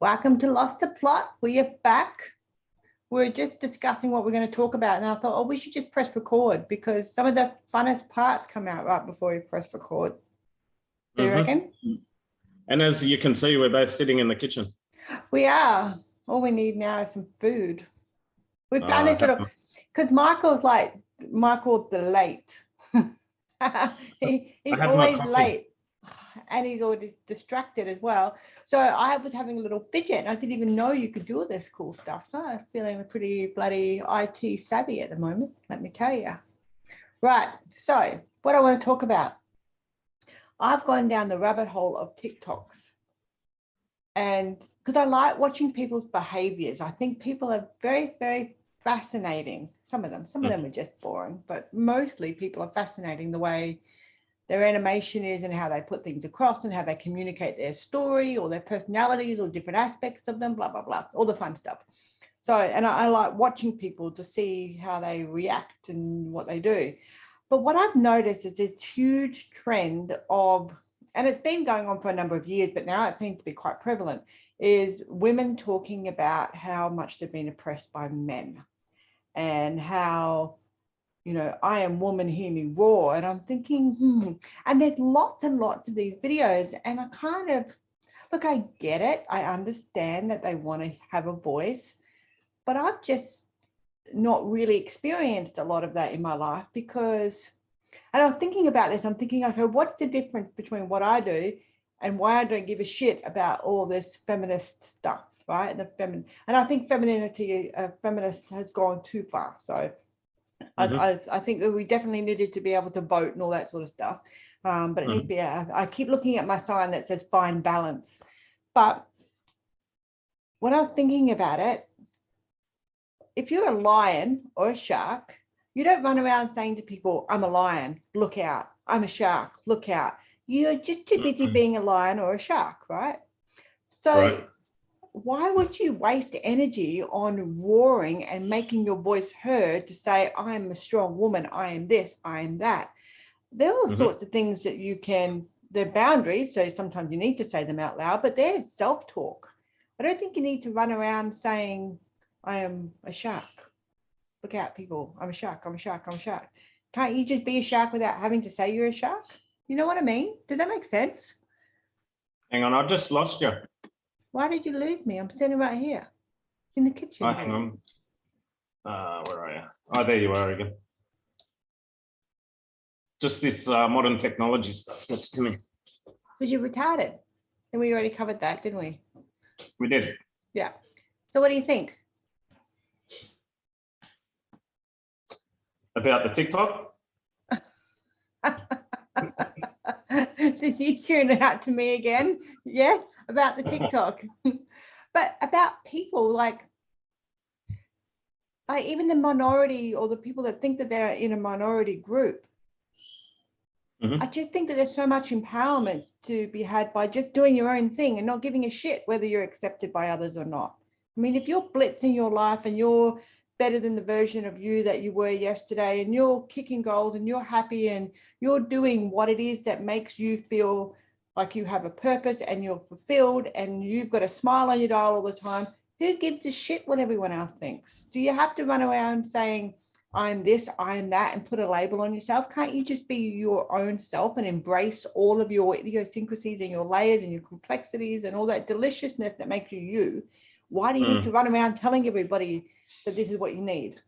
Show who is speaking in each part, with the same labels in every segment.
Speaker 1: Welcome to Lost the Plot. We are back. We're just discussing what we're going to talk about. And I thought, oh, we should just press record because some of the funnest parts come out right before we press record. Do you reckon?
Speaker 2: And as you can see, we're both sitting in the kitchen.
Speaker 1: We are. All we need now is some food. We found this little, because Michael's the late. He's always late. And he's always distracted as well. So I was having a little fidget. I didn't even know you could do all this cool stuff. So I'm feeling pretty bloody IT savvy at the moment, let me tell you. Right, so what I want to talk about. I've gone down the rabbit hole of TikToks. And because I like watching people's behaviors. I think people are very, very fascinating. Some of them are just boring, but mostly people are fascinating the way their animation is and how they put things across and how they communicate their story or their personalities or different aspects of them, blah, blah, blah, all the fun stuff. So, and I like watching people to see how they react and what they do. But what I've noticed is this huge trend of, and it's been going on for a number of years, but now it seems to be quite prevalent, is women talking about how much they've been oppressed by men and how, you know, I am woman, hear me roar. And I'm thinking, and there's lots and lots of these videos. And I kind of, look, I get it. I understand that they want to have a voice, but I've just not really experienced a lot of that in my life because, and I'm thinking about this, I'm thinking, okay, what's the difference between what I do and why I don't give a shit about all this feminist stuff, right? And I think femininity, feminist has gone too far. So I think that we definitely needed to be able to vote and all that sort of stuff. But it needs to be, I keep looking at my sign that says find balance. But when I'm thinking about it, if you're a lion or a shark, you don't run around saying to people, I'm a lion, look out. I'm a shark, look out. You're just too busy being a lion or a shark, right? So why would you waste energy on roaring and making your voice heard to say, I'm a strong woman, I am this, I am that? There are all sorts of things that you can, they're boundaries, so sometimes you need to say them out loud, but they're self-talk. I don't think you need to run around saying, I am a shark. Look out, people, I'm a shark, I'm a shark, I'm a shark. Can't you just be a shark without having to say you're a shark? You know what I mean? Does that make sense?
Speaker 2: Hang on, I just lost you.
Speaker 1: Why did you lose me? I'm standing right here in the kitchen.
Speaker 2: Oh, hang on. Where are you? Oh, there you are again. Just this modern technology stuff gets to me.
Speaker 1: Because you're retarded. And we already covered that, didn't we?
Speaker 2: We did.
Speaker 1: Yeah. So what do you think?
Speaker 2: About the TikTok?
Speaker 1: Did you tune it out to me again? Yes, about the TikTok. But about people like even the minority or the people that think that they're in a minority group. I just think that there's so much empowerment to be had by just doing your own thing and not giving a shit whether you're accepted by others or not. I mean, if you're blitzing your life and you're better than the version of you that you were yesterday and you're kicking goals and you're happy and you're doing what it is that makes you feel like you have a purpose and you're fulfilled and you've got a smile on your dial all the time, who gives a shit what everyone else thinks? Do you have to run around saying, I'm this, I'm that, and put a label on yourself? Can't you just be your own self and embrace all of your idiosyncrasies and your layers and your complexities and all that deliciousness that makes you you? Why do you need to run around telling everybody that this is what you need?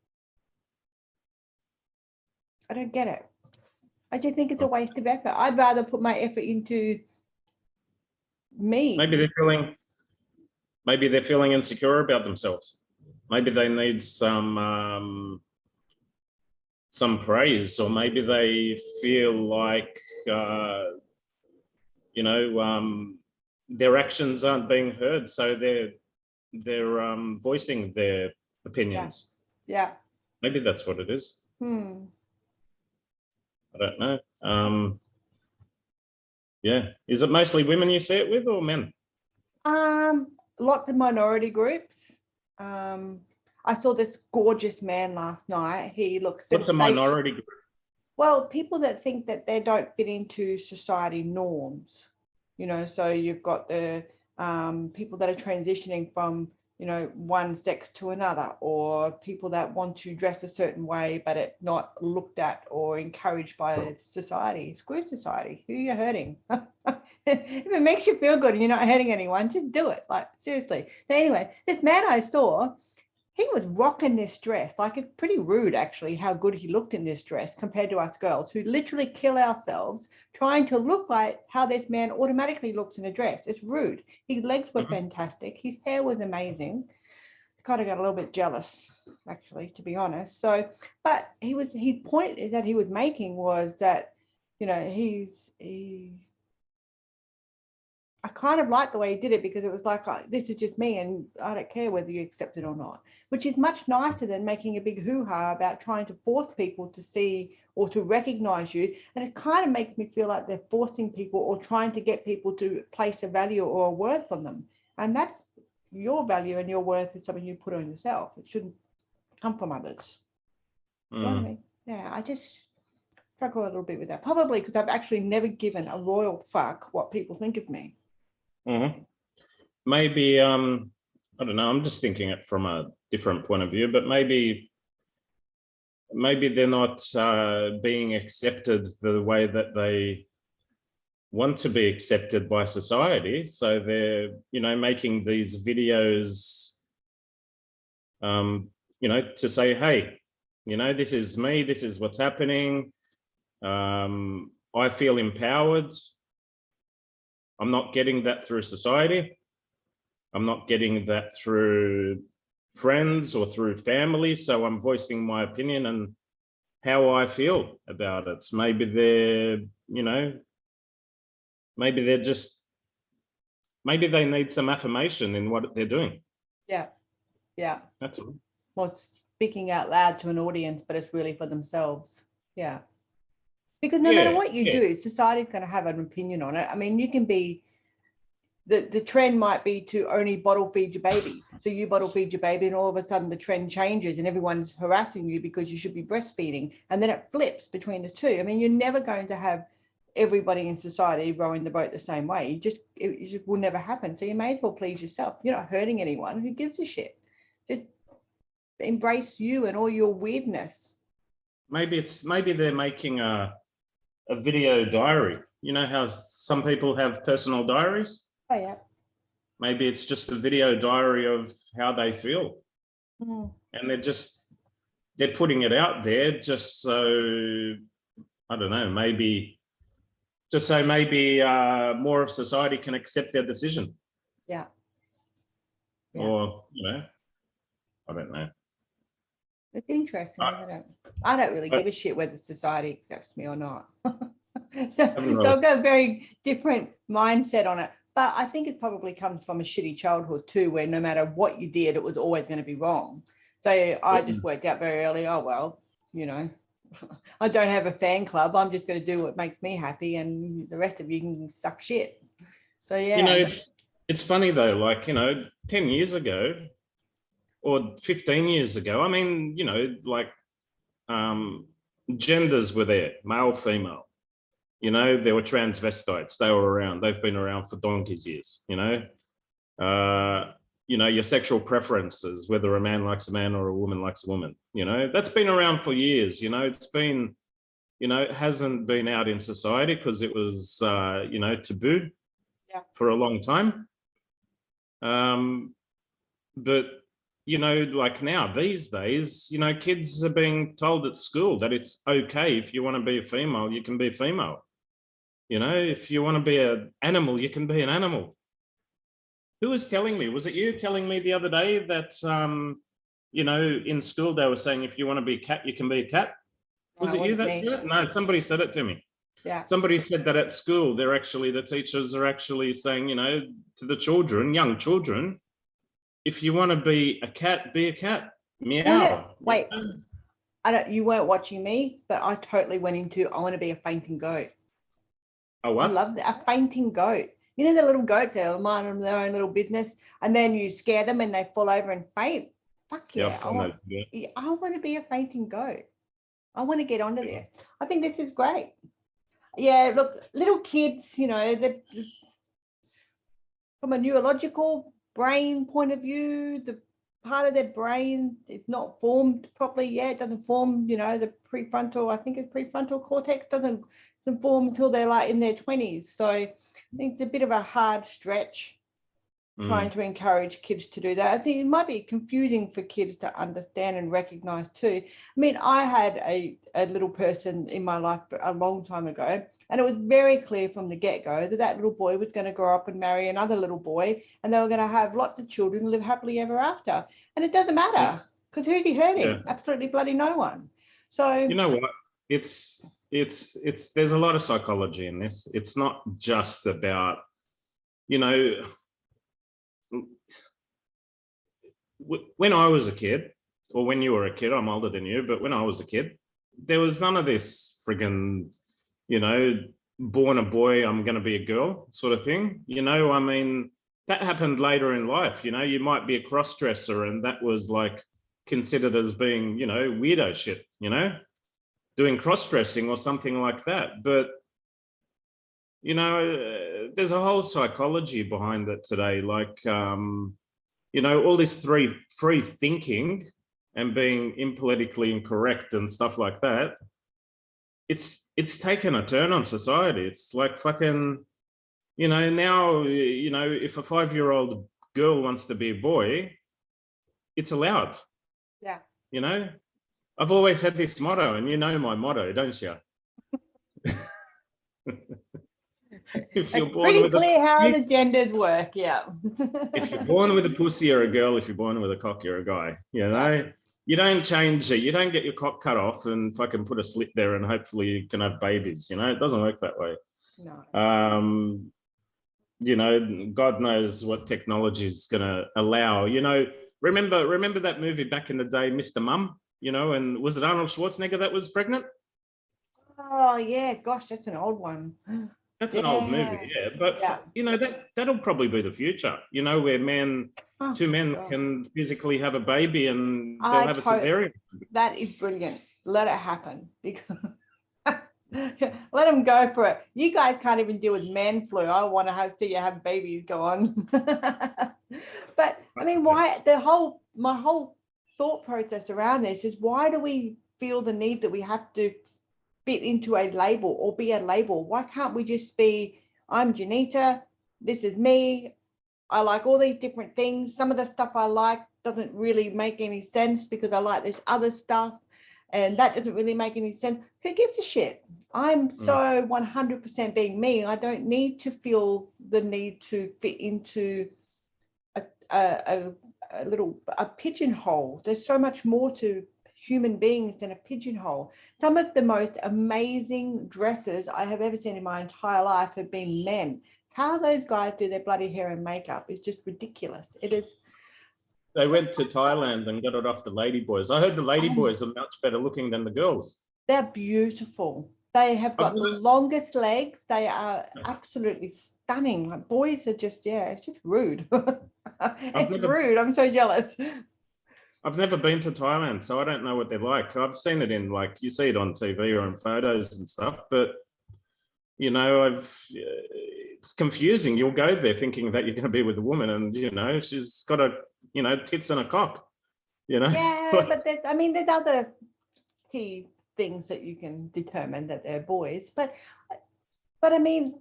Speaker 1: I don't get it. I just think it's a waste of effort. I'd rather put my effort into me.
Speaker 2: Maybe they're feeling insecure about themselves. Maybe they need some praise, or maybe they feel like you know, their actions aren't being heard, so they're voicing their opinions.
Speaker 1: Yeah.
Speaker 2: Maybe that's what it is. I don't know. Yeah. Is it mostly women you see it with or men?
Speaker 1: Lots of minority groups. I saw this gorgeous man last night. He looks
Speaker 2: What's a minority group?
Speaker 1: Well, people that think that they don't fit into society norms, you know, so you've got the people that are transitioning from, you know, one sex to another, or people that want to dress a certain way, but it not looked at or encouraged by society. Screw society. Who are you hurting? If it makes you feel good and you're not hurting anyone, just do it. Like, seriously. So anyway, this man I saw, he was rocking this dress. Like, it's pretty rude, actually, how good he looked in this dress compared to us girls who literally kill ourselves trying to look like how this man automatically looks in a dress. It's rude. His legs were fantastic. His hair was amazing. Kind of got a little bit jealous, actually, to be honest. So, but his point that he was making was that, you know, I kind of liked the way he did it, because it was like, this is just me and I don't care whether you accept it or not, which is much nicer than making a big hoo-ha about trying to force people to see or to recognize you. And it kind of makes me feel like they're forcing people or trying to get people to place a value or a worth on them. And that's your value, and your worth is something you put on yourself. It shouldn't come from others. You know what I mean? Yeah, I just struggle a little bit with that. Probably because I've actually never given a royal fuck what people think of me.
Speaker 2: Maybe I don't know, I'm just thinking it from a different point of view, but maybe they're not being accepted the way that they want to be accepted by society, so they're, you know, making these videos you know, to say, hey, you know, this is me, this is what's happening, I feel empowered. I'm not getting that through society. I'm not getting that through friends or through family. So I'm voicing my opinion and how I feel about it. Maybe they're, you know, maybe they need some affirmation in what they're doing.
Speaker 1: Yeah. Yeah.
Speaker 2: That's all.
Speaker 1: Well, it's speaking out loud to an audience, but it's really for themselves. Yeah. Because no matter what you do, society's going to have an opinion on it. I mean, you can be, the trend might be to only bottle feed your baby. So you bottle feed your baby and all of a sudden the trend changes and everyone's harassing you because you should be breastfeeding. And then it flips between the two. I mean, you're never going to have everybody in society rowing the boat the same way. It just will never happen. So you may as well please yourself. You're not hurting anyone. Who gives a shit? Just embrace you and all your weirdness.
Speaker 2: Maybe they're making a video diary. You know how some people have personal diaries?
Speaker 1: Oh, yeah. Maybe
Speaker 2: it's just a video diary of how they feel. And they're putting it out there just so, I don't know, maybe more of society can accept their decision.
Speaker 1: Yeah.
Speaker 2: Or, you know, I don't know.
Speaker 1: It's interesting, isn't it? I don't really give a shit whether society accepts me or not. So I've got a very different mindset on it. But I think it probably comes from a shitty childhood too, where no matter what you did, it was always going to be wrong. So I just worked out very early, oh, well, you know, I don't have a fan club. I'm just going to do what makes me happy, and the rest of you can suck shit. So, yeah.
Speaker 2: You know, it's funny though, like, you know, 10 years ago or 15 years ago, I mean, you know, like genders were there, male, female. You know, there were transvestites. They were around. They've been around for donkey's years, you know. You know, your sexual preferences, whether a man likes a man or a woman likes a woman, you know, that's been around for years. You know, it's been, you know, it hasn't been out in society because it was, you know, taboo for a long time. But, you know, like now, these days, you know, kids are being told at school that it's okay if you want to be a female, you can be a female. You know, if you want to be an animal, you can be an animal. Who was telling me? Was it you telling me the other day that, you know, in school they were saying if you want to be a cat, you can be a cat? Was it you that said it? No, somebody said it to me.
Speaker 1: Yeah.
Speaker 2: Somebody said that at school, the teachers are actually saying, you know, to the children, young children, if you want to be a cat, be a cat. Meow.
Speaker 1: Wait, you weren't watching me, but I totally went into, I want to be a fainting goat.
Speaker 2: Oh, what?
Speaker 1: I love that. A fainting goat. You know, the little goats, they're minding their own little business, and then you scare them and they fall over and faint. Fuck yeah. I want to be a fainting goat. I want to get onto this. I think this is great. Yeah, look, little kids, you know, from a neurological brain point of view, the part of their brain is not formed properly yet, doesn't form, the prefrontal, I think it's prefrontal cortex doesn't form until they're like in their 20s. So I think it's a bit of a hard stretch trying to encourage kids to do that. I think it might be confusing for kids to understand and recognize too. I mean, I had a little person in my life a long time ago, and it was very clear from the get-go that little boy was going to grow up and marry another little boy, and they were going to have lots of children and live happily ever after. And it doesn't matter, because who's he hurting?
Speaker 2: Yeah.
Speaker 1: Absolutely bloody no one. So
Speaker 2: you know what? It's there's a lot of psychology in this. It's not just about, when I was a kid, or when you were a kid, I'm older than you, but when I was a kid, there was none of this friggin', born a boy, I'm going to be a girl sort of thing. I mean, that happened later in life. You might be a cross-dresser, and that was like considered as being, weirdo shit, doing cross-dressing or something like that. But, there's a whole psychology behind it today. Like, all this free thinking and being impolitically incorrect and stuff like that, it's taken a turn on society. It's like fucking, now, if a 5-year-old girl wants to be a boy, it's allowed.
Speaker 1: yeah.
Speaker 2: I've always had this motto, and my motto, don't you? If you're
Speaker 1: It's
Speaker 2: born
Speaker 1: pretty
Speaker 2: with
Speaker 1: clear how
Speaker 2: a
Speaker 1: the genders work, yeah.
Speaker 2: if you're born with a pussy, you're a girl. If you're born with a cock, you're a guy. You don't change it. You don't get your cock cut off and fucking put a slit there and hopefully you can have babies. It doesn't work that way.
Speaker 1: No.
Speaker 2: God knows what technology is going to allow. Remember that movie back in the day, Mr. Mum? And was it Arnold Schwarzenegger that was pregnant?
Speaker 1: Oh yeah, gosh, that's an old one.
Speaker 2: That's an old movie, yeah. But that'll probably be the future. Where two men can physically have a baby and they'll have a cesarean.
Speaker 1: That is brilliant. Let it happen, because let them go for it. You guys can't even deal with man flu. I want to see you have babies. Go on. But I mean, why my whole thought process around this is, why do we feel the need that we have to fit into a label or be a label? Why can't we just be, I'm Johnita, this is me, I like all these different things. Some of the stuff I like doesn't really make any sense because I like this other stuff, and that doesn't really make any sense. Who gives a shit? I'm so 100% being me. I don't need to feel the need to fit into a pigeonhole. There's so much more to human beings than a pigeonhole. Some of the most amazing dressers I have ever seen in my entire life have been men. How those guys do their bloody hair and makeup is just ridiculous. It is.
Speaker 2: They went to Thailand and got it off the ladyboys. I heard the ladyboys are much better looking than the girls.
Speaker 1: They're beautiful. They have got the longest legs. They are absolutely stunning. Like, boys are just, it's just rude. It's rude. I'm so jealous.
Speaker 2: I've never been to Thailand, so I don't know what they're like. I've seen it in, like, you see it on TV or in photos and stuff, but it's confusing. You'll go there thinking that you're going to be with a woman, and she's got tits and a cock.
Speaker 1: Yeah, but there's other key things that you can determine that they're boys. But I mean,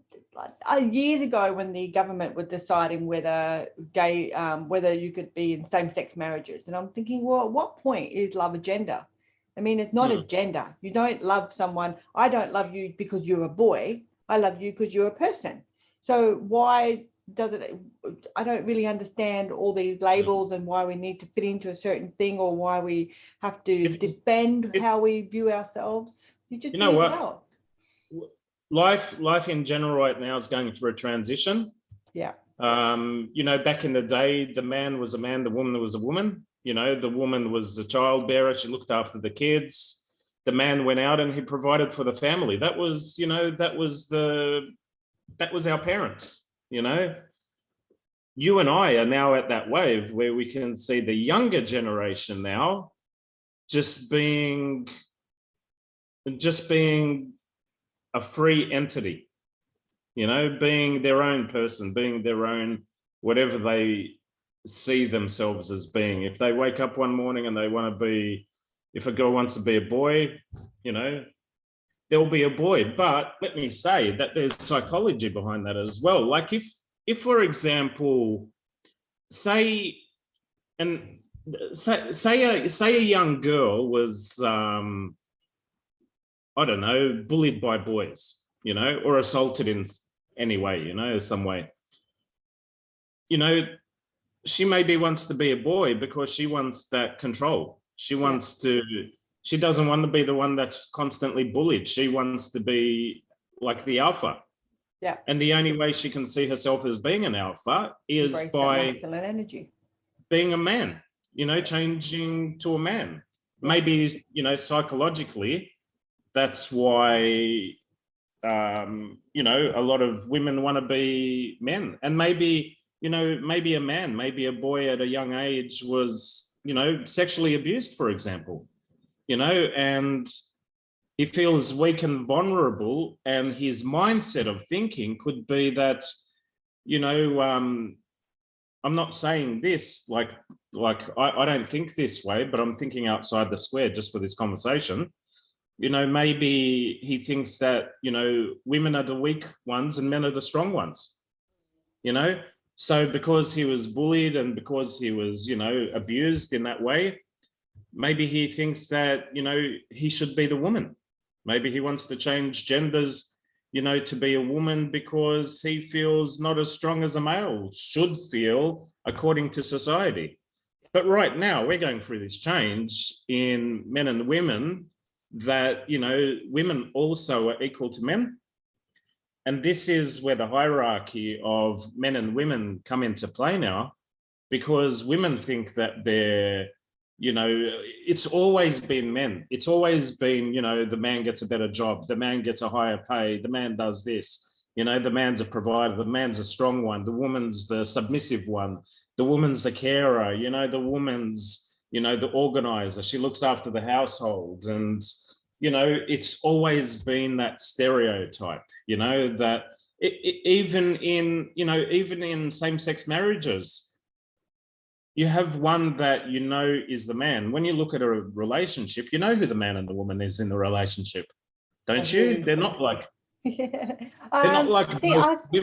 Speaker 1: years ago, when the government was deciding whether you could be in same-sex marriages, and I'm thinking, well, at what point is love a gender? I mean, it's not a gender. You don't love someone. I don't love you because you're a boy. I love you because you're a person. So why does it? I don't really understand all these labels and why we need to fit into a certain thing, or why we have to defend how we view ourselves. You know what?
Speaker 2: Life in general right now is going through a transition.
Speaker 1: Yeah.
Speaker 2: Back in the day, the man was a man, the woman was a woman. The woman was the child bearer. She looked after the kids. The man went out and he provided for the family. That was our parents. You and I are now at that wave where we can see the younger generation now just being a free entity, being their own person, being their own whatever they see themselves as being. If they wake up one morning and they want to be, if a girl wants to be a boy, you know, there'll be a boy. But let me say that there's psychology behind that as well. Like if for example, say a young girl was I don't know, bullied by boys, you know, or assaulted in any way, you know, some way. You know, she maybe wants to be a boy because she wants that control. She wants to, she doesn't want to be the one that's constantly bullied. She wants to be like the alpha.
Speaker 1: Yeah.
Speaker 2: And the only way she can see herself as being an alpha is
Speaker 1: Embrace
Speaker 2: by
Speaker 1: that masculine energy.
Speaker 2: Being a man, you know, changing to a man.
Speaker 1: Yeah.
Speaker 2: Maybe, you know, psychologically, that's why, you know, a lot of women want to be men. And maybe, you know, maybe a man, maybe a boy at a young age was, you know, sexually abused, for example, you know, and he feels weak and vulnerable, and his mindset of thinking could be that, you know, I'm not saying this like I don't think this way, but I'm thinking outside the square just for this conversation. You know, maybe he thinks that, you know, women are the weak ones and men are the strong ones, you know? So because he was bullied and because he was, you know, abused in that way, maybe he thinks that, you know, he should be the woman. Maybe he wants to change genders, you know, to be a woman because he feels not as strong as a male should feel according to society. But right now we're going through this change in men and women that, you know, women also are equal to men. And this is where the hierarchy of men and women come into play now, because women think that they're, you know, it's always been men. It's always been, you know, the man gets a better job, the man gets a higher pay, the man does this, you know, the man's a provider, the man's a strong one, the woman's the submissive one, the woman's the carer, you know, the woman's, you know, the organizer, she looks after the household. And, you know, it's always been that stereotype, you know, that even in, you know, even in same-sex marriages, you have one that you know is the man. When you look at a relationship, you know who the man and the woman is in the relationship, don't you? They're not like,
Speaker 1: Yeah.
Speaker 2: they're not like,
Speaker 1: See,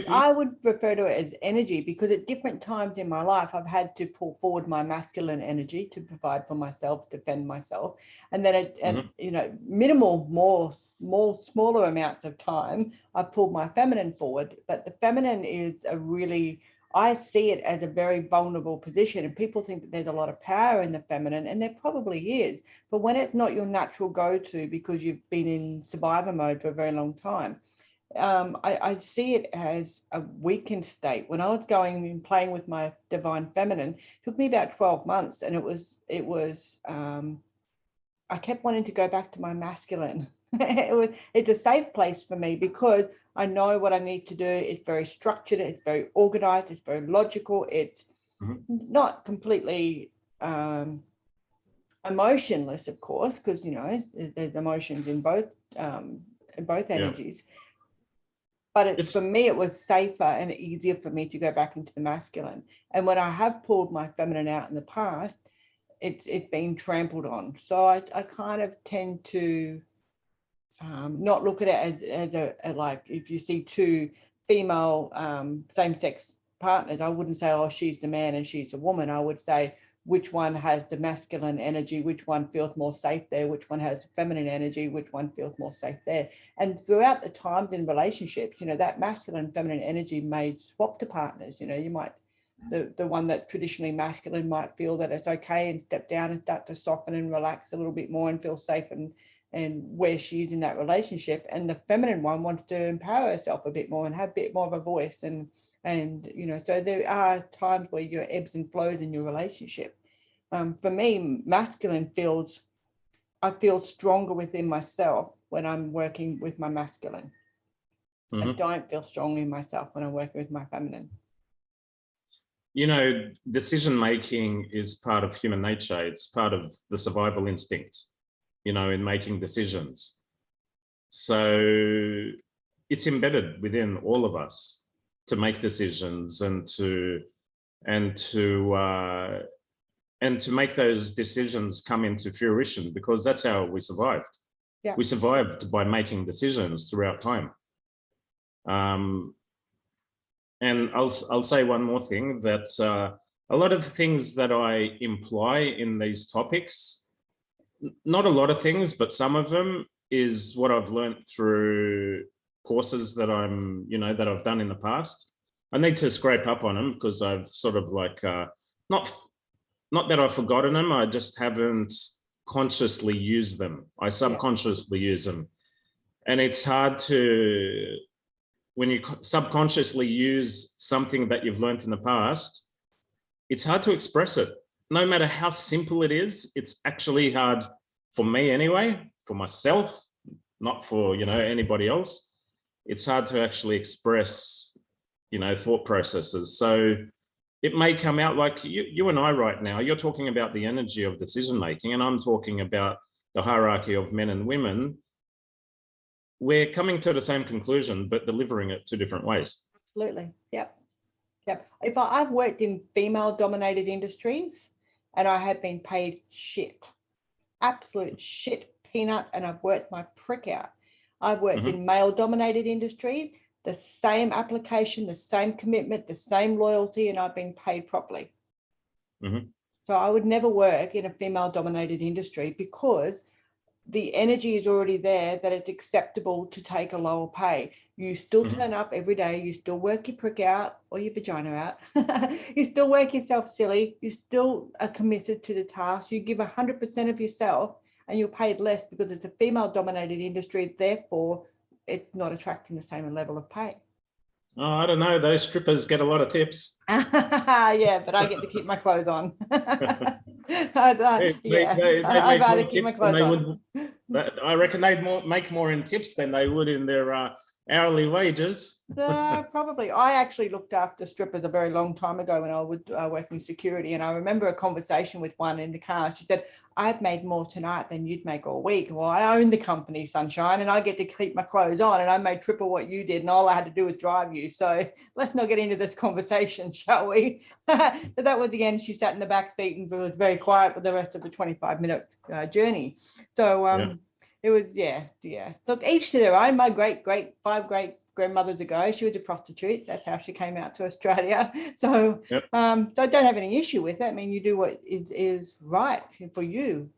Speaker 1: I would refer to it as energy, because at different times in my life, I've had to pull forward my masculine energy to provide for myself, defend myself. And then, you know, smaller amounts of time, I've pulled my feminine forward. But the feminine is a really, I see it as a very vulnerable position, and people think that there's a lot of power in the feminine, and there probably is. But when it's not your natural go-to because you've been in survivor mode for a very long time, I see it as a weakened state. When I was going and playing with my divine feminine, it took me about 12 months, and I kept wanting to go back to my masculine. It's a safe place for me because I know what I need to do. It's very structured, it's very organized, it's very logical, it's not completely emotionless, of course, because, you know, there's emotions in both energies. But for me, it was safer and easier for me to go back into the masculine. And when I have pulled my feminine out in the past, it's been trampled on. So I kind of tend to not look at it as a like, if you see two female same-sex partners, I wouldn't say, oh, she's the man and she's the woman. I would say, which one has the masculine energy, which one feels more safe there, which one has feminine energy, which one feels more safe there. And throughout the times in relationships, you know, that masculine feminine energy may swap to partners. You know, you might, the one that's traditionally masculine might feel that it's okay and step down and start to soften and relax a little bit more and feel safe and where she is in that relationship. And the feminine one wants to empower herself a bit more and have a bit more of a voice. And you know, so there are times where your ebbs and flows in your relationship. For me, masculine feels, I feel stronger within myself when I'm working with my masculine. I don't feel strong in myself when I'm working with my feminine.
Speaker 2: You know, decision making is part of human nature. It's part of the survival instinct, you know, in making decisions. So it's embedded within all of us to make decisions and to and to make those decisions come into fruition, because that's how we survived.
Speaker 1: Yeah.
Speaker 2: We survived by making decisions throughout time. And I'll say one more thing, that a lot of the things that I imply in these topics, not a lot of things, but some of them, is what I've learned through courses that that I've done in the past. I need to scrape up on them because I've sort of like, not that I've forgotten them, I just haven't consciously used them. I subconsciously use them. And it's hard to, when you subconsciously use something that you've learned in the past, it's hard to express it. No matter how simple it is, it's actually hard, for me anyway, for myself, not for, anybody else. It's hard to actually express, thought processes. So it may come out like you and I right now, you're talking about the energy of decision-making, and I'm talking about the hierarchy of men and women. We're coming to the same conclusion, but delivering it two different ways.
Speaker 1: Absolutely. Yep. I've worked in female-dominated industries, and I have been paid shit, absolute shit, peanut, and I've worked my prick out. I've worked in male-dominated industries, the same application, the same commitment, the same loyalty, and I've been paid properly. So I would never work in a female-dominated industry, because the energy is already there that it's acceptable to take a lower pay. You still turn up every day, you still work your prick out or your vagina out, you still work yourself silly, you still are committed to the task, you give 100% of yourself, and you're paid less because it's a female-dominated industry, therefore it's not attracting the same level of pay.
Speaker 2: Oh, I don't know, those strippers get a lot of tips.
Speaker 1: Yeah, but I get to keep my clothes on. I'd rather keep my clothes on.
Speaker 2: I reckon they'd make more in tips than they would in their hourly wages.
Speaker 1: Probably. I actually looked after strippers a very long time ago when I was working security, and I remember a conversation with one in the car. She said, "I've made more tonight than you'd make all week." Well, I own the company, sunshine, and I get to keep my clothes on, and I made triple what you did, and all I had to do was drive you. So let's not get into this conversation, shall we? But that was the end. She sat in the back seat and was very quiet for the rest of the 25-minute journey. So it was, yeah. Look, each to their own. My five great grandmothers ago, she was a prostitute. That's how she came out to Australia. So, so I don't have any issue with it. I mean, you do what is right for you.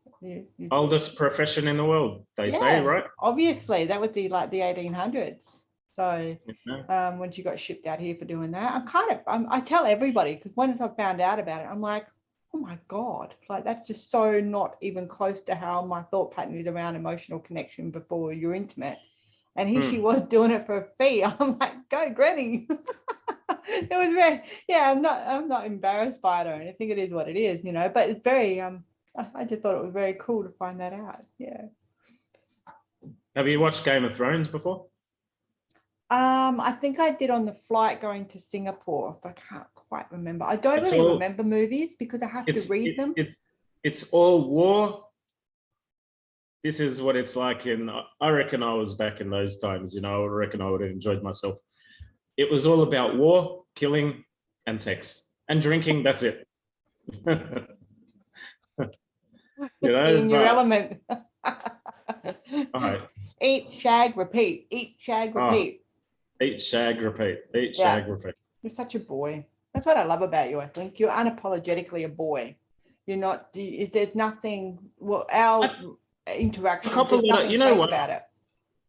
Speaker 2: Oldest profession in the world, they say, right?
Speaker 1: Obviously, that was the 1800s. So when she got shipped out here for doing that, I tell everybody, because once I found out about it, I'm like, oh my God, like that's just so not even close to how my thought pattern is around emotional connection before you're intimate. And here she was doing it for a fee. I'm like, go granny. It was very, I'm not embarrassed by it or anything. It is what it is, but it's very, I just thought it was very cool to find that out. Yeah.
Speaker 2: Have you watched Game of Thrones before?
Speaker 1: I think I did on the flight going to Singapore, but I can't quite remember. I don't really remember movies because I have to read them.
Speaker 2: It's all war. This is what it's like I reckon I was back in those times, I reckon I would have enjoyed myself. It was all about war, killing, and sex, and drinking, that's it.
Speaker 1: In your element.
Speaker 2: All right.
Speaker 1: Eat, shag, repeat. Eat, shag, repeat.
Speaker 2: Eat, shag, repeat. Eat, shag, repeat.
Speaker 1: You're such a boy. That's what I love about you, I think. You're unapologetically a boy. You're not, there's nothing, our interaction, there's nothing fake about it.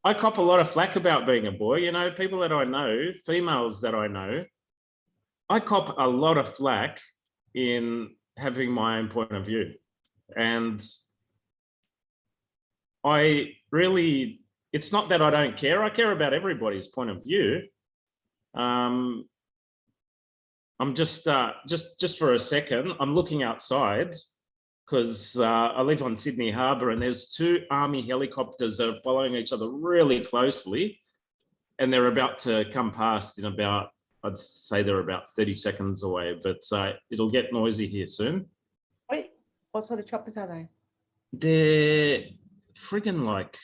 Speaker 2: I cop a lot of flack about being a boy. People that I know, females that I know, I cop a lot of flack in having my own point of view. And it's not that I don't care. I care about everybody's point of view. I'm just for a second, I'm looking outside because I live on Sydney Harbour and there's two Army helicopters that are following each other really closely, and they're about to come past in about, I'd say they're about 30 seconds away, but it'll get noisy here soon.
Speaker 1: Wait, what sort of choppers are they?
Speaker 2: They're friggin' like,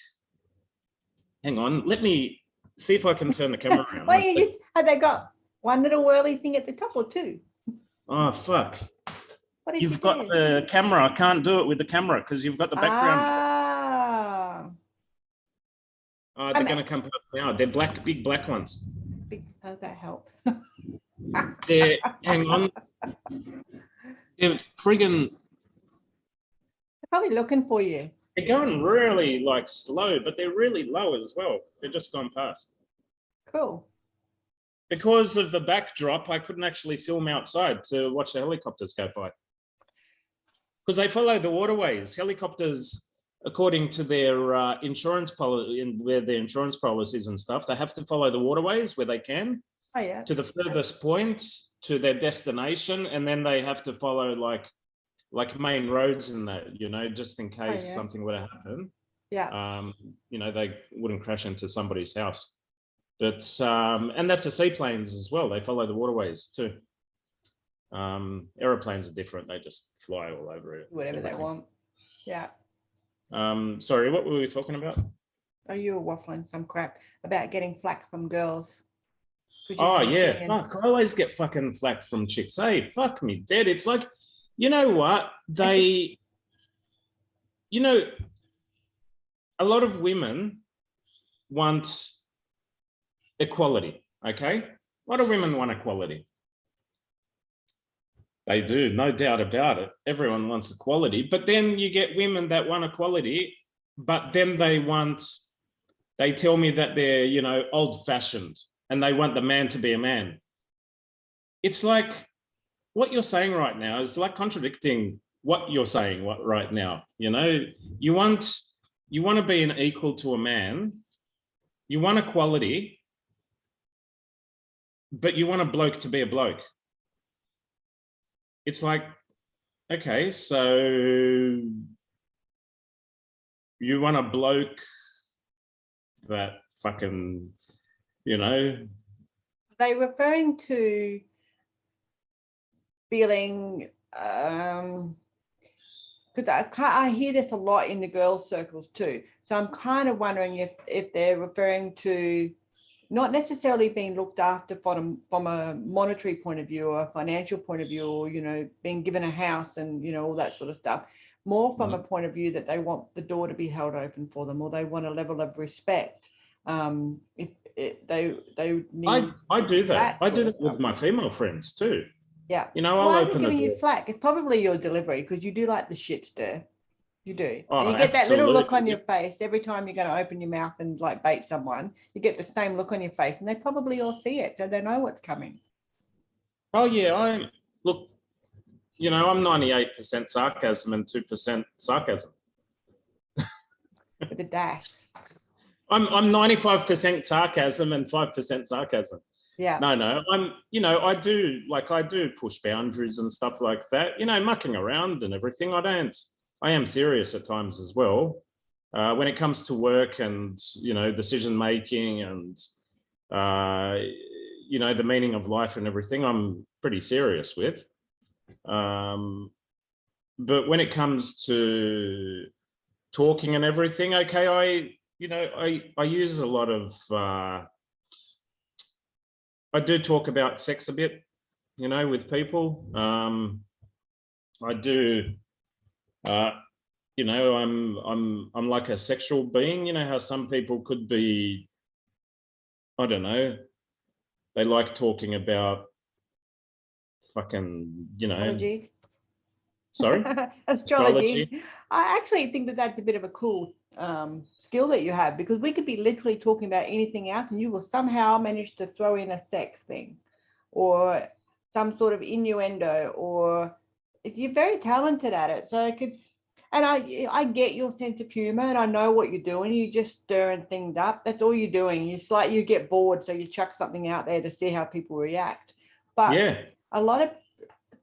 Speaker 2: hang on, let me see if I can turn the camera around.
Speaker 1: Have they got one little whirly thing at the top or two?
Speaker 2: Oh, fuck.
Speaker 1: What did you
Speaker 2: You've got
Speaker 1: do?
Speaker 2: the camera. I can't do it with the camera because you've got the background.
Speaker 1: Ah,
Speaker 2: They're going to come up now. They're black, big black ones.
Speaker 1: oh, that helps.
Speaker 2: Hang on. They're friggin',
Speaker 1: They're probably looking for you.
Speaker 2: they're going really like slow, but they're really low as well. They're just gone past.
Speaker 1: Cool.
Speaker 2: Because of the backdrop, I couldn't actually film outside to watch the helicopters go by. Because they follow the waterways. Helicopters, according to their insurance policy, where their insurance policies and stuff, they have to follow the waterways where they can.
Speaker 1: Oh, yeah.
Speaker 2: To the furthest point, to their destination, and then they have to follow like main roads and that, you know, just in case something were to happen.
Speaker 1: Yeah.
Speaker 2: You know, they wouldn't crash into somebody's house. But and that's the seaplanes as well. They follow the waterways too. Aeroplanes are different. They just fly all over it.
Speaker 1: Whatever they want. Yeah.
Speaker 2: Sorry, what were we talking about?
Speaker 1: Oh, you were waffling some crap about getting flack from girls.
Speaker 2: Oh yeah, fuck. I always get fucking flack from chicks. Hey, fuck me dead. It's like, you know what? They, you know, a lot of women want equality, okay? A lot of women want equality. They do, no doubt about it. Everyone wants equality. But then you get women that want equality, but then they tell me that they're, you know, old-fashioned and they want the man to be a man. It's like, what you're saying right now is like contradicting what you're saying right now. You know, you want to be an equal to a man, you want equality, but you want a bloke to be a bloke. It's like, okay, so you want a bloke that fucking, you know.
Speaker 1: Are they referring to feeling, because I hear this a lot in the girls' circles too. So I'm kind of wondering if they're referring to not necessarily being looked after from a monetary point of view or a financial point of view, or, you know, being given a house and, you know, all that sort of stuff, more from a point of view that they want the door to be held open for them, or they want a level of respect. If they need,
Speaker 2: I do that. I do that
Speaker 1: stuff
Speaker 2: with my female friends too.
Speaker 1: Yeah.
Speaker 2: You know,
Speaker 1: why
Speaker 2: I'll
Speaker 1: are they
Speaker 2: open the
Speaker 1: giving you
Speaker 2: door.
Speaker 1: flack? It's probably your delivery, because you do like the shit stir. You do.
Speaker 2: Oh,
Speaker 1: and you get that little look on
Speaker 2: absolutely.
Speaker 1: your face every time you're going to open your mouth and like bait someone. You get the same look on your face, and they probably all see it, so they know what's coming.
Speaker 2: Oh yeah, look, you know, I'm 98% sarcasm and 2% sarcasm.
Speaker 1: With a dash.
Speaker 2: I'm 95% sarcasm and 5% sarcasm.
Speaker 1: Yeah.
Speaker 2: No, you know, I do push boundaries and stuff like that, you know, mucking around and everything. I am serious at times as well. When it comes to work and, you know, decision making and, you know, the meaning of life and everything, I'm pretty serious with. But when it comes to talking and everything, okay, I use a lot of, I do talk about sex a bit, you know, with people. I do, you know, I'm like a sexual being. You know how some people could be, I don't know, they like talking about fucking, you know.
Speaker 1: Astrology.
Speaker 2: Sorry?
Speaker 1: Astrology. I actually think that that's a bit of a cool skill that you have, because we could be literally talking about anything else and you will somehow manage to throw in a sex thing or some sort of innuendo, or if you're very talented at it. So I could, and I get your sense of humor and I know what you're doing. You're just stirring things up. That's all you're doing. It's like you get bored, so you chuck something out there to see how people react. But
Speaker 2: Yeah.
Speaker 1: a lot of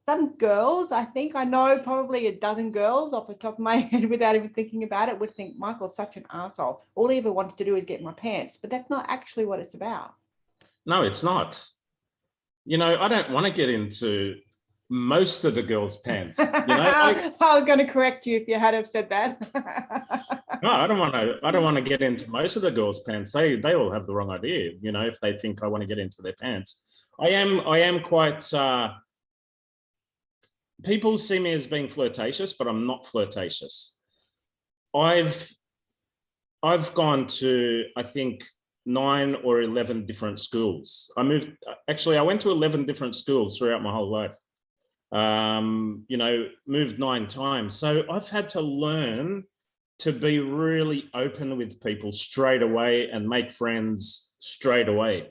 Speaker 1: some girls, I think I know probably a dozen girls off the top of my head without even thinking about it, would think Michael's such an asshole. All he ever wanted to do is get my pants, but that's not actually what it's about.
Speaker 2: No, it's not. You know, I don't want to get into most of the girls' pants. You know,
Speaker 1: I was going to correct you if you had have said that.
Speaker 2: No, I don't want to get into most of the girls' pants. They all have the wrong idea, you know, if they think I want to get into their pants. I am quite people see me as being flirtatious, but I'm not flirtatious. I've gone to, I think, 9 or 11 different schools. I went to 11 different schools throughout my whole life. Moved 9 times. So I've had to learn to be really open with people straight away and make friends straight away.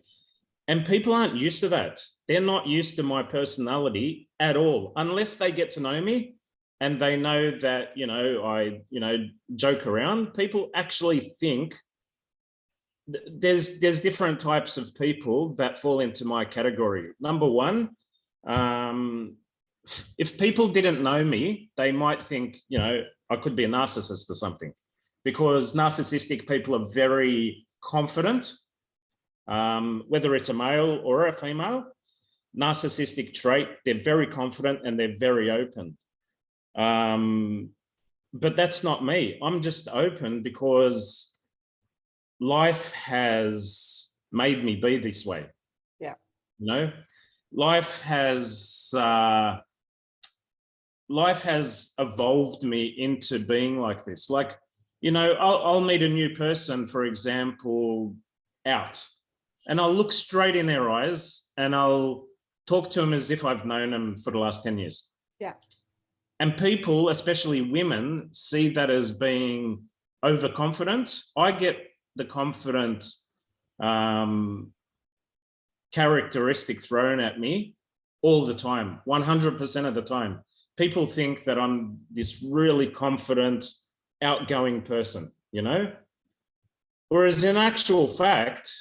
Speaker 2: And people aren't used to that. They're not used to my personality at all, unless they get to know me and they know that, I joke around. People actually think there's different types of people that fall into my category. Number one, if people didn't know me, they might think, I could be a narcissist or something, because narcissistic people are very confident, whether it's a male or a female. Narcissistic trait, they're very confident and they're very open. But that's not me. I'm just open because life has made me be this way.
Speaker 1: Yeah.
Speaker 2: Life has evolved me into being like this. Like, I'll meet a new person, for example, out, and I'll look straight in their eyes and I'll talk to them as if I've known them for the last 10 years.
Speaker 1: Yeah. And
Speaker 2: people, especially women, see that as being overconfident. I get the confident characteristic thrown at me all the time, 100% of the time. People think that I'm this really confident, outgoing person, Whereas in actual fact,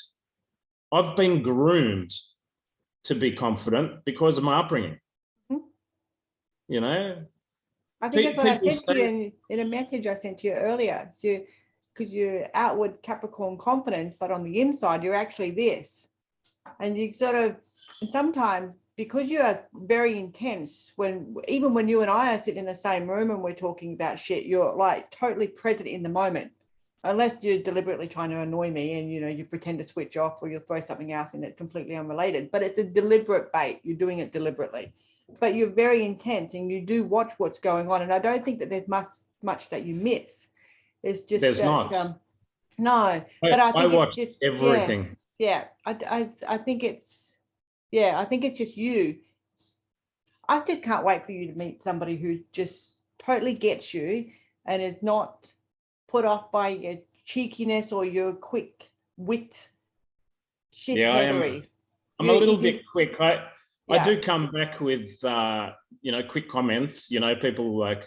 Speaker 2: I've been groomed to be confident because of my upbringing.
Speaker 1: Mm-hmm. I think that's what I said to you in a message I sent to you earlier. Because you're outward Capricorn confidence, but on the inside, you're actually this. And you sometimes, because you are very intense, even when you and I are sitting in the same room and we're talking about shit, you're like totally present in the moment. Unless you're deliberately trying to annoy me and, you pretend to switch off, or you'll throw something else in that's completely unrelated. But it's a deliberate bait. You're doing it deliberately. But you're very intense and you do watch what's going on. And I don't think that there's much that you miss. It's just
Speaker 2: there's not.
Speaker 1: No, but I think
Speaker 2: watch
Speaker 1: it's just
Speaker 2: everything.
Speaker 1: Yeah. I think it's just you. I just can't wait for you to meet somebody who just totally gets you and is not put off by your cheekiness or your quick wit shitheadery.
Speaker 2: I'm a little bit quick. I do come back with quick comments. People like,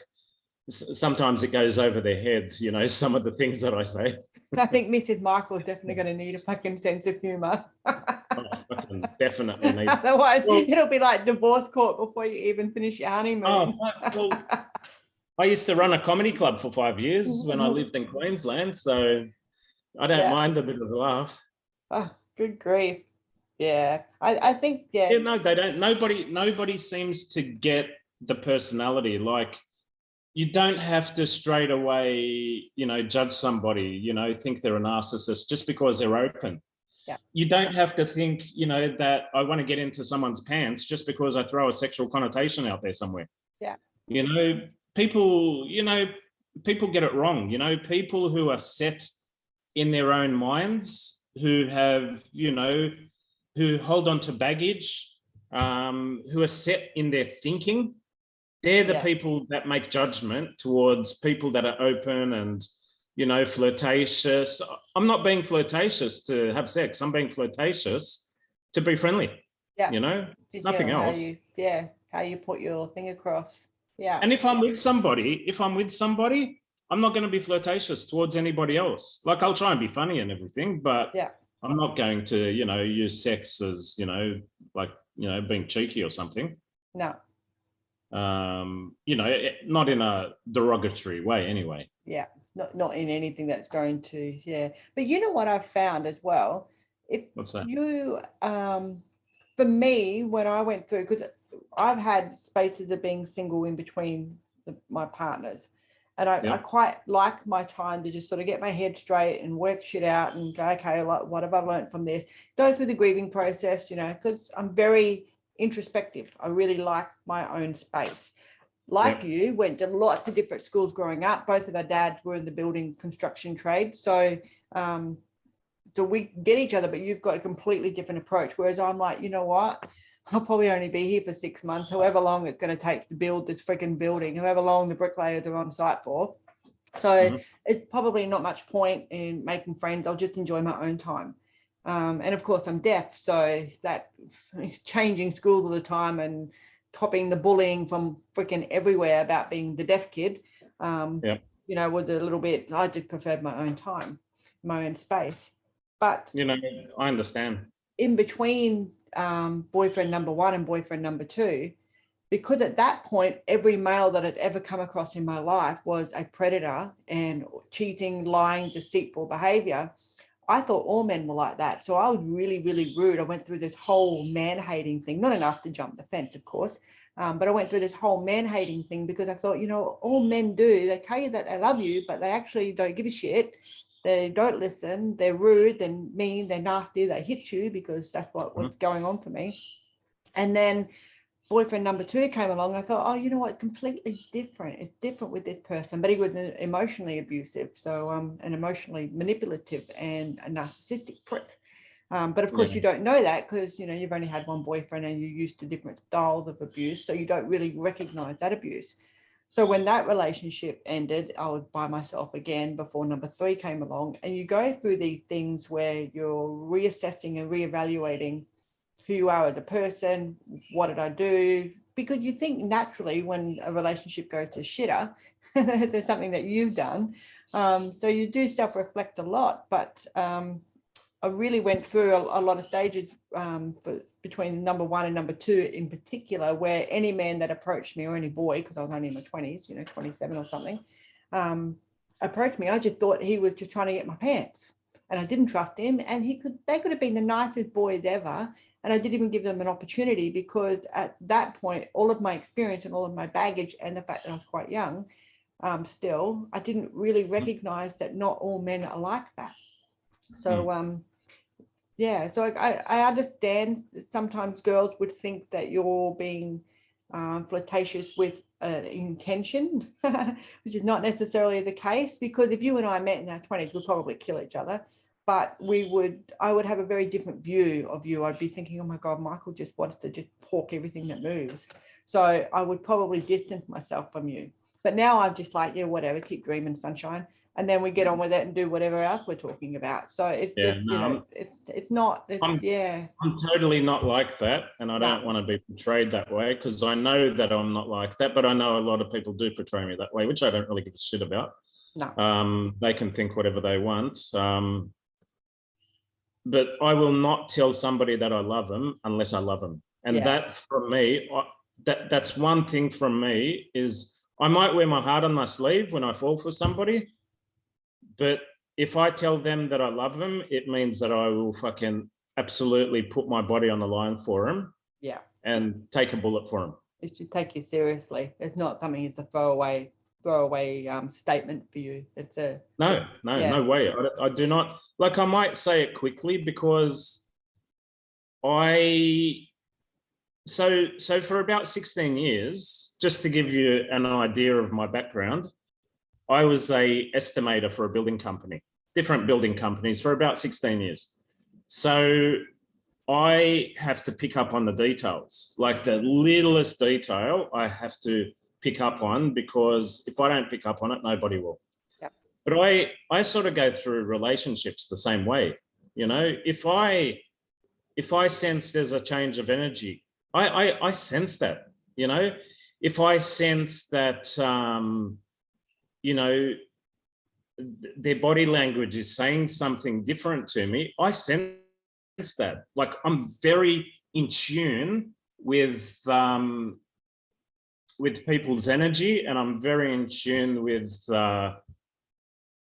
Speaker 2: sometimes it goes over their heads, some of the things that I say.
Speaker 1: I think Mrs. Michael is definitely going to need a fucking sense of humor.
Speaker 2: Fucking definitely need.
Speaker 1: Otherwise, it'll be like divorce court before you even finish your honeymoon.
Speaker 2: I used to run a comedy club for 5 years when I lived in Queensland, so I don't mind a bit of a laugh.
Speaker 1: Oh, good grief. Yeah, I think,
Speaker 2: no, they don't. Nobody seems to get the personality. Like, you don't have to straight away, judge somebody, think they're a narcissist just because they're open.
Speaker 1: Yeah.
Speaker 2: You don't have to think, that I want to get into someone's pants just because I throw a sexual connotation out there somewhere.
Speaker 1: Yeah.
Speaker 2: People get it wrong. People who are set in their own minds, who have, who hold on to baggage, who are set in their thinking, they're the people that make judgment towards people that are open and, flirtatious. I'm not being flirtatious to have sex. I'm being flirtatious to be friendly.
Speaker 1: Yeah.
Speaker 2: Nothing else.
Speaker 1: How you put your thing across. Yeah.
Speaker 2: And if I'm with somebody, I'm not going to be flirtatious towards anybody else. Like, I'll try and be funny and everything, but I'm not going to, use sex as, being cheeky or something.
Speaker 1: No.
Speaker 2: Not in a derogatory way anyway.
Speaker 1: Yeah. Not in anything that's going to, But you know what I've found as well?
Speaker 2: What's that?
Speaker 1: You, for me, when I went through, because I've had spaces of being single in between my partners, and I quite like my time to just sort of get my head straight and work shit out and go, okay, what have I learned from this? Go through the grieving process, because I'm very introspective. I really like my own space. like
Speaker 2: Yep.
Speaker 1: you, went to lots of different schools growing up. Both of our dads were in the building construction trade. So we get each other, but you've got a completely different approach. Whereas I'm like, you know what? I'll probably only be here for 6 months, however long it's going to take to build this freaking building, however long the bricklayers are on site for. So it's probably not much point in making friends. I'll just enjoy my own time. And of course I'm deaf, so that changing schools all the time and topping the bullying from freaking everywhere about being the deaf kid, you know, was a little bit, I just preferred my own time, my own space. But
Speaker 2: You know, I understand.
Speaker 1: in between boyfriend number one and boyfriend number two, because at that point, every male that had ever come across in my life was a predator and cheating, lying, deceitful behavior. I thought all men were like that. So I was really, really rude. I went through this whole man-hating thing, not enough to jump the fence, of course, but I went through this whole man-hating thing because I thought, you know, all men do, they tell you that they love you, but they actually don't give a shit. They don't listen. They're rude, they're mean, they're nasty, they hit you, because that's what was going on for me. And then boyfriend number two came along. I thought, oh, you know what, completely different. It's different with this person, but he was emotionally abusive, so an emotionally manipulative and a narcissistic prick. But of course, you don't know that because, you know, you've only had one boyfriend and you're used to different styles of abuse, so you don't really recognize that abuse. So when that relationship ended, I was by myself again before number three came along, and you go through these things where you're reassessing and reevaluating who you are as a person. What did I do? Because you think naturally when a relationship goes to shitter, there's something that you've done. So you do self-reflect a lot, but I really went through a lot of stages between number one and number two in particular, where any man that approached me, or any boy, because I was only in my 20s, you know, 27 or something, approached me, I just thought he was just trying to get my pants. And I didn't trust him, and they could have been the nicest boys ever. And I didn't even give them an opportunity, because at that point, all of my experience and all of my baggage and the fact that I was quite young still, I didn't really recognize that not all men are like that. So, yeah, so I understand sometimes girls would think that you're being flirtatious with intention, which is not necessarily the case, because if you and I met in our 20s, we'd probably kill each other. But I would have a very different view of you. I'd be thinking, oh my God, Michael just wants to just pork everything that moves. So I would probably distance myself from you. But now I'm just like, yeah, whatever, keep dreaming, sunshine. And then we get on with it and do whatever else we're talking about. So it's just, you know, it's not,
Speaker 2: I'm totally not like that. And I don't want to be portrayed that way, because I know that I'm not like that, but I know a lot of people do portray me that way, which I don't really give a shit about.
Speaker 1: No.
Speaker 2: They can think whatever they want. But I will not tell somebody that I love them unless I love them. And that, for me, that's one thing from me, is I might wear my heart on my sleeve when I fall for somebody, but if I tell them that I love them, it means that I will fucking absolutely put my body on the line for them.
Speaker 1: Yeah.
Speaker 2: And take a bullet for them.
Speaker 1: It should take you seriously. It's not something it's a throwaway statement for you. It's a
Speaker 2: no way. I do not, like, I might say it quickly because so for about 16 years, just to give you an idea of my background, I was a estimator for a building company, different building companies, for about 16 years. So I have to pick up on the details, like the littlest detail I have to pick up on, because if I don't pick up on it, nobody will.
Speaker 1: Yep.
Speaker 2: But I sort of go through relationships the same way. You know, if I sense there's a change of energy, I sense that. You know, if I sense that, you know, their body language is saying something different to me, I sense that. Like, I'm very in tune with people's energy, and I'm very in tune with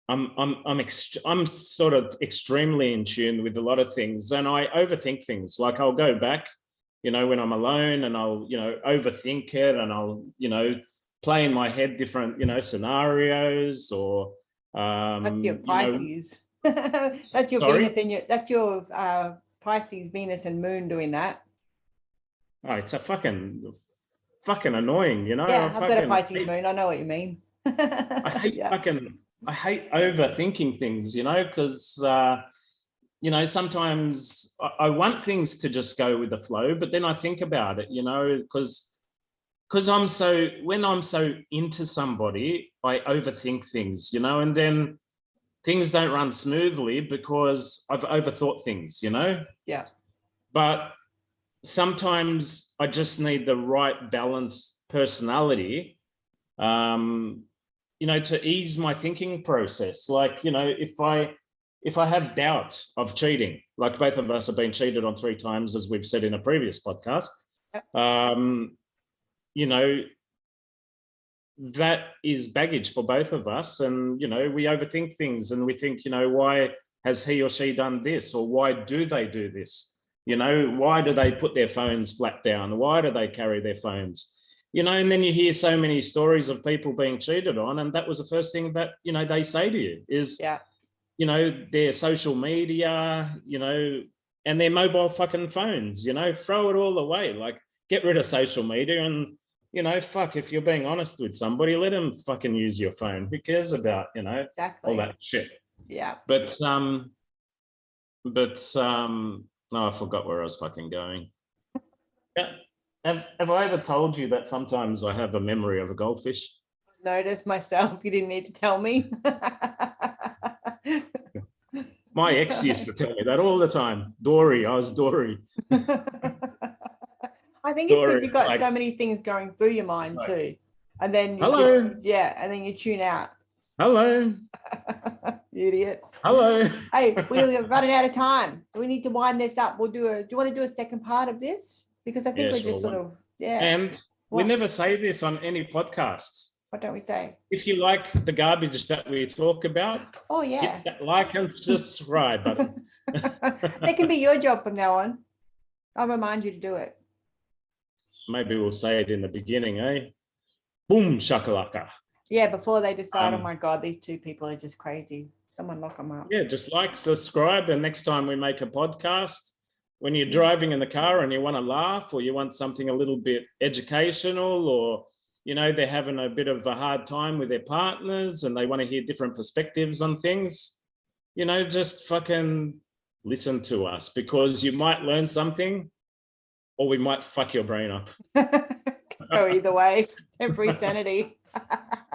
Speaker 2: I'm sort of extremely in tune with a lot of things, and I overthink things. Like, I'll go back, you know, when I'm alone, and I'll, you know, overthink it, and I'll, you know, play in my head different, you know, scenarios, or
Speaker 1: that's your Pisces. That's your
Speaker 2: sorry?
Speaker 1: Venus in your, that's your Pisces, Venus and Moon doing that.
Speaker 2: Oh, it's a fucking fucking annoying, you know.
Speaker 1: Yeah, I've got a
Speaker 2: fucking
Speaker 1: Pisces
Speaker 2: hate-
Speaker 1: moon. I know what you mean.
Speaker 2: I hate
Speaker 1: Yeah.
Speaker 2: I hate overthinking things, you know, because you know, sometimes I want things to just go with the flow, but then I think about it, you know, because when I'm so into somebody, I overthink things, you know, and then things don't run smoothly because I've overthought things, you know.
Speaker 1: Yeah.
Speaker 2: But sometimes I just need the right balanced personality, you know, to ease my thinking process. Like, you know, if I have doubt of cheating, like both of us have been cheated on 3 times, as we've said in a previous podcast, you know, that is baggage for both of us. And, you know, we overthink things and we think, you know, why has he or she done this? Or why do they do this? You know, why do they put their phones flat down? Why do they carry their phones? You know, and then you hear so many stories of people being cheated on. And that was the first thing that, you know, they say to you is, you know, their social media, you know, and their mobile fucking phones, you know, throw it all away. Like, get rid of social media and, you know, fuck, if you're being honest with somebody, let them fucking use your phone. Who cares about, you know, all that shit?
Speaker 1: Yeah.
Speaker 2: But no, I forgot where I was fucking going. Yeah. Have I ever told you that sometimes I have a memory of a goldfish?
Speaker 1: Noticed myself. You didn't need to tell me.
Speaker 2: My ex used to tell me that all the time. Dory, I was Dory.
Speaker 1: I think it's
Speaker 2: Dory,
Speaker 1: because you've got
Speaker 2: like,
Speaker 1: so many things going through your mind
Speaker 2: like,
Speaker 1: too. And then you
Speaker 2: hello.
Speaker 1: and then you tune out.
Speaker 2: Hello.
Speaker 1: You idiot.
Speaker 2: Hello.
Speaker 1: Hey, we're running out of time. We need to wind this up. Do you want to do a second part of this? Because I think we're just sort of,
Speaker 2: And we never say this on any podcasts.
Speaker 1: What don't we say?
Speaker 2: If you like the garbage that we talk about, hit that like and subscribe button.
Speaker 1: That can be your job from now on. I'll remind you to do it.
Speaker 2: Maybe we'll say it in the beginning, eh? Boom, shakalaka.
Speaker 1: Yeah, before they decide, oh my God, these 2 people are just crazy. Someone lock them up.
Speaker 2: Yeah, just like, subscribe, and next time we make a podcast, when you're driving in the car and you want to laugh or you want something a little bit educational, or, you know, they're having a bit of a hard time with their partners and they want to hear different perspectives on things, you know, just fucking listen to us, because you might learn something or we might fuck your brain up.
Speaker 1: Go either way. Temporary sanity.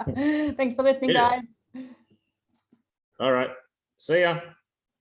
Speaker 1: Thanks for listening, guys.
Speaker 2: All right. See ya.